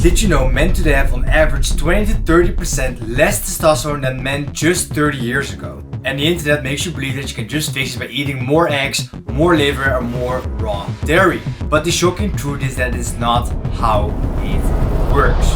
Did you know men today have on average 20 to 30% less testosterone than men just 30 years ago? And the internet makes you believe that you can just fix it by eating more eggs, more liver, or more raw dairy. But the shocking truth is that it's not how it works.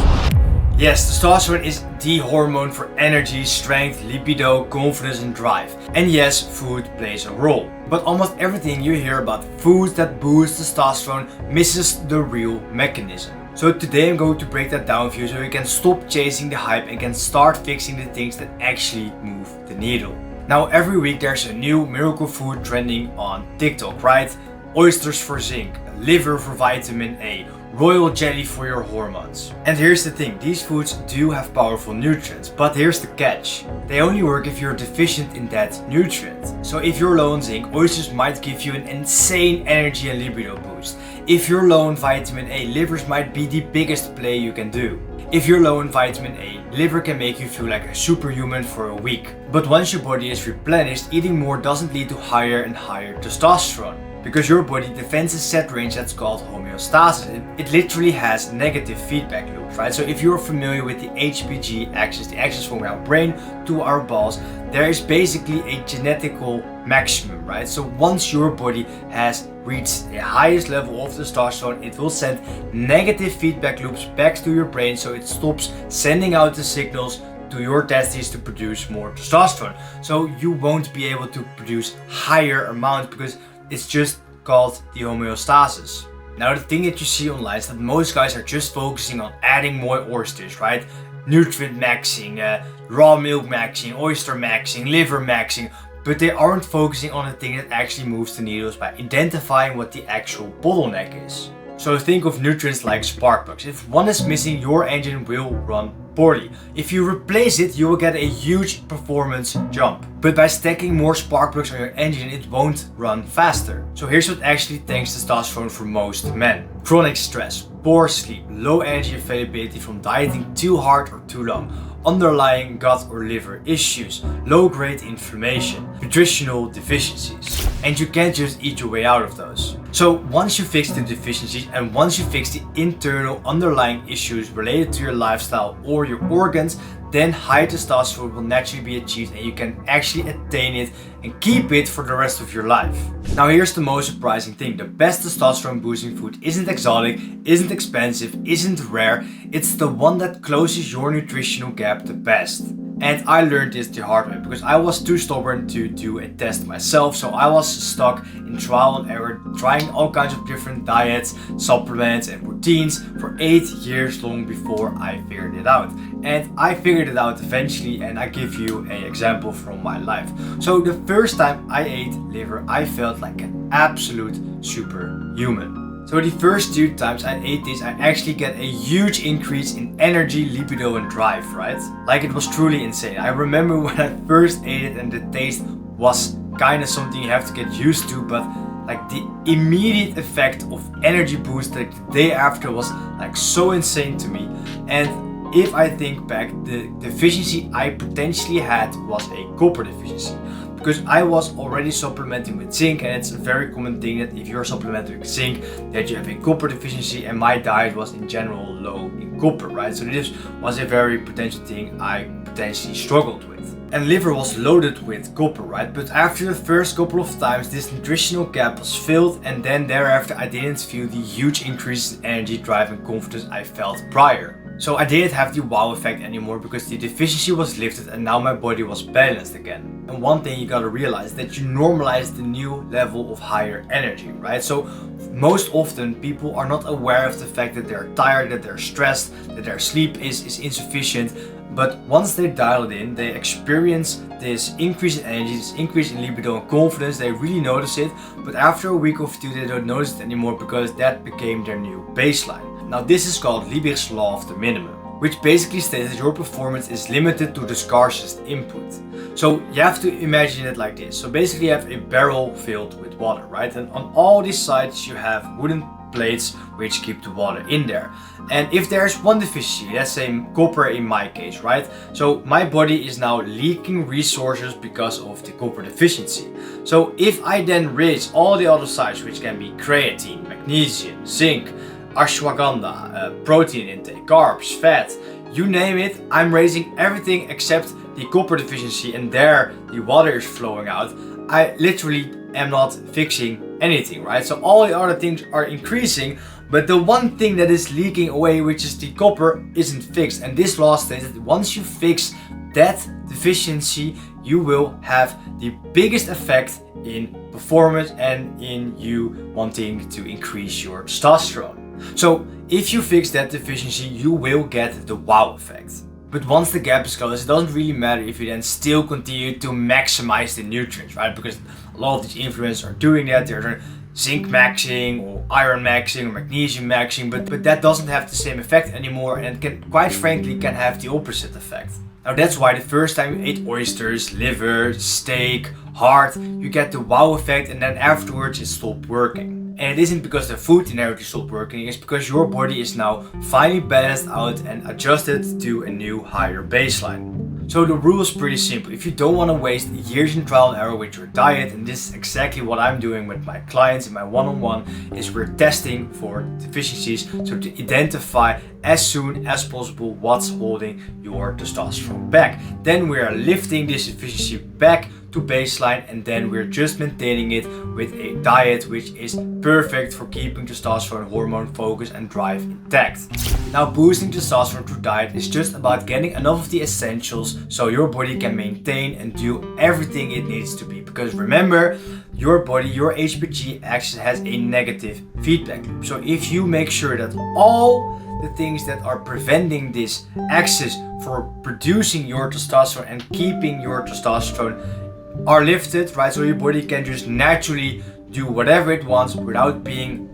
Yes, testosterone is the hormone for energy, strength, libido, confidence and drive. And yes, food plays a role. But almost everything you hear about foods that boost testosterone misses the real mechanism. So today I'm going to break that down for you so you can stop chasing the hype and can start fixing the things that actually move the needle. Now every week there's a new miracle food trending on TikTok, right? Oysters for zinc, liver for vitamin A, royal jelly for your hormones. And here's the thing, these foods do have powerful nutrients, but here's the catch. They only work if you're deficient in that nutrient. So if you're low on zinc, oysters might give you an insane energy and libido boost. If you're low on vitamin A, livers might be the biggest play you can do. If you're low in vitamin A, liver can make you feel like a superhuman for a week. But once your body is replenished, eating more doesn't lead to higher and higher testosterone. Because your body defends a set range that's called homeostasis. It literally has negative feedback loops, right? So if you're familiar with the HPG axis, the axis from our brain to our balls, there is basically a genetical maximum, right? So once your body has reached the highest level of testosterone, it will send negative feedback loops back to your brain so it stops sending out the signals to your testes to produce more testosterone. So you won't be able to produce higher amounts because it's just called the homeostasis. Now the thing that you see online is that most guys are just focusing on adding more oysters, right? Nutrient maxing, raw milk maxing, oyster maxing, liver maxing, but they aren't focusing on the thing that actually moves the needles by identifying what the actual bottleneck is. So think of nutrients like spark plugs. If one is missing, your engine will run poorly. If you replace it, you will get a huge performance jump. But by stacking more spark plugs on your engine, it won't run faster. So here's what actually tanks testosterone for most men. Chronic stress, poor sleep, low energy availability from dieting too hard or too long, underlying gut or liver issues, low-grade inflammation, nutritional deficiencies. And you can't just eat your way out of those. So once you fix the deficiencies and once you fix the internal underlying issues related to your lifestyle or your organs, then high testosterone will naturally be achieved and you can actually attain it and keep it for the rest of your life. Now here's the most surprising thing. The best testosterone boosting food isn't exotic, isn't expensive, isn't rare. It's the one that closes your nutritional gap the best. And I learned this the hard way because I was too stubborn to do a test myself. So I was stuck in trial and error, trying all kinds of different diets, supplements and routines for 8 years long before I figured it out. And I figured it out eventually, and I give you an example from my life. So the first time I ate liver, I felt like an absolute superhuman. So the first 2 times I ate this, I actually get a huge increase in energy, libido and drive, right? Like it was truly insane. I remember when I first ate it and the taste was kind of something you have to get used to, but like the immediate effect of energy boost like the day after was like so insane to me. And if I think back, the deficiency I potentially had was a copper deficiency. Because I was already supplementing with zinc, and it's a very common thing that if you're supplementing with zinc that you have a copper deficiency, and my diet was in general low in copper, right? So this was a very potential thing I potentially struggled with. And liver was loaded with copper, right? But after the first couple of times this nutritional gap was filled, and then thereafter I didn't feel the huge increase in energy, drive and confidence I felt prior. So I didn't have the wow effect anymore because the deficiency was lifted and now my body was balanced again. And one thing you gotta realize is that you normalize the new level of higher energy, right? So most often people are not aware of the fact that they're tired, that they're stressed, that their sleep is insufficient. But once they dial it in, they experience this increase in energy, this increase in libido and confidence, they really notice it. But after a week or 2, they don't notice it anymore because that became their new baseline. Now this is called Liebig's Law of the Minimum, which basically states that your performance is limited to the scarcest input. So you have to imagine it like this. So basically you have a barrel filled with water, right? And on all these sides you have wooden plates which keep the water in there. And if there's one deficiency, let's say copper in my case, right? So my body is now leaking resources because of the copper deficiency. So if I then raise all the other sides, which can be creatine, magnesium, zinc, ashwagandha, protein intake, carbs, fat, you name it. I'm raising everything except the copper deficiency, and there the water is flowing out. I literally am not fixing anything, right? So all the other things are increasing, but the one thing that is leaking away, which is the copper, isn't fixed. And this law states that once you fix that deficiency, you will have the biggest effect in performance and in you wanting to increase your testosterone. So if you fix that deficiency, you will get the wow effect. But once the gap is closed, it doesn't really matter if you then still continue to maximize the nutrients, right? Because a lot of these influencers are doing that. They're doing zinc maxing or iron maxing or magnesium maxing, but that doesn't have the same effect anymore, and it can, quite frankly, can have the opposite effect. Now that's why the first time you ate oysters, liver, steak, heart, you get the wow effect, and then afterwards it stopped working. And it isn't because the food inherently stopped working, it's because your body is now finally balanced out and adjusted to a new higher baseline. So the rule is pretty simple. If you don't want to waste years in trial and error with your diet, and this is exactly what I'm doing with my clients in my one-on-one, is we're testing for deficiencies, so to identify as soon as possible what's holding your testosterone back. Then we are lifting this deficiency back to baseline, and then we're just maintaining it with a diet which is perfect for keeping testosterone hormone focus and drive intact. Now, boosting testosterone through diet is just about getting enough of the essentials so your body can maintain and do everything it needs to be. Because remember, your body, your HPG axis has a negative feedback loop. So if you make sure that all the things that are preventing this axis for producing your testosterone and keeping your testosterone are lifted, right? So your body can just naturally do whatever it wants without being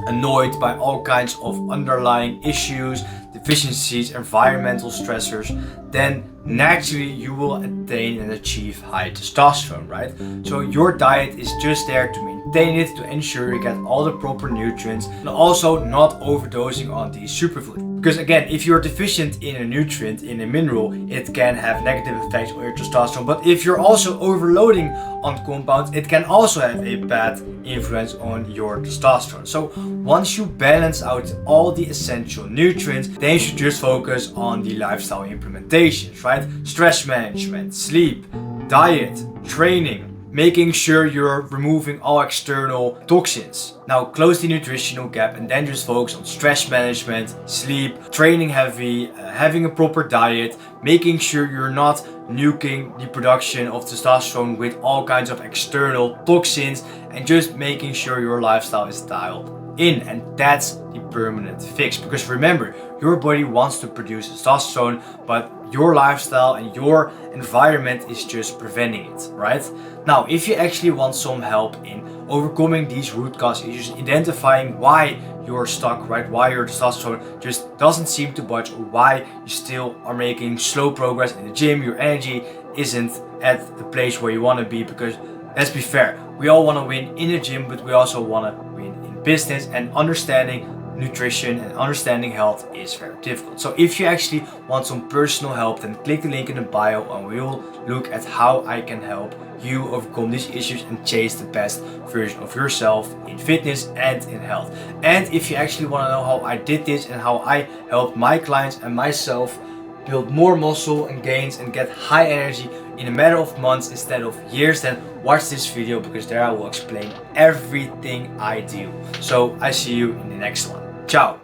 annoyed by all kinds of underlying issues, deficiencies, environmental stressors, then naturally you will attain and achieve high testosterone, right? So your diet is just there to maintain it, to ensure you get all the proper nutrients, and also not overdosing on these superfoods. Because again, if you're deficient in a nutrient, in a mineral, it can have negative effects on your testosterone. But if you're also overloading on compounds, it can also have a bad influence on your testosterone. So once you balance out all the essential nutrients, then you should just focus on the lifestyle implementations, right? Stress management, sleep, diet, training, making sure you're removing all external toxins. Now close the nutritional gap and then just focus on stress management, sleep, training heavy, having a proper diet, making sure you're not nuking the production of testosterone with all kinds of external toxins, and just making sure your lifestyle is dialed in. And that's the permanent fix. Because remember, your body wants to produce testosterone, but your lifestyle and your environment is just preventing it, right? Now, if you actually want some help in overcoming these root cause issues, identifying why you're stuck, right? Why your testosterone just doesn't seem to budge, or why you still are making slow progress in the gym, your energy isn't at the place where you want to be. Because let's be fair, we all want to win in the gym, but we also want to win in business, and understanding nutrition and understanding health is very difficult. So if you actually want some personal help, then click the link in the bio and we will look at how I can help you overcome these issues and chase the best version of yourself in fitness and in health. And if you actually want to know how I did this and how I helped my clients and myself build more muscle and gains and get high energy in a matter of months instead of years, then watch this video, because there I will explain everything I do. So I see you in the next one. Ciao!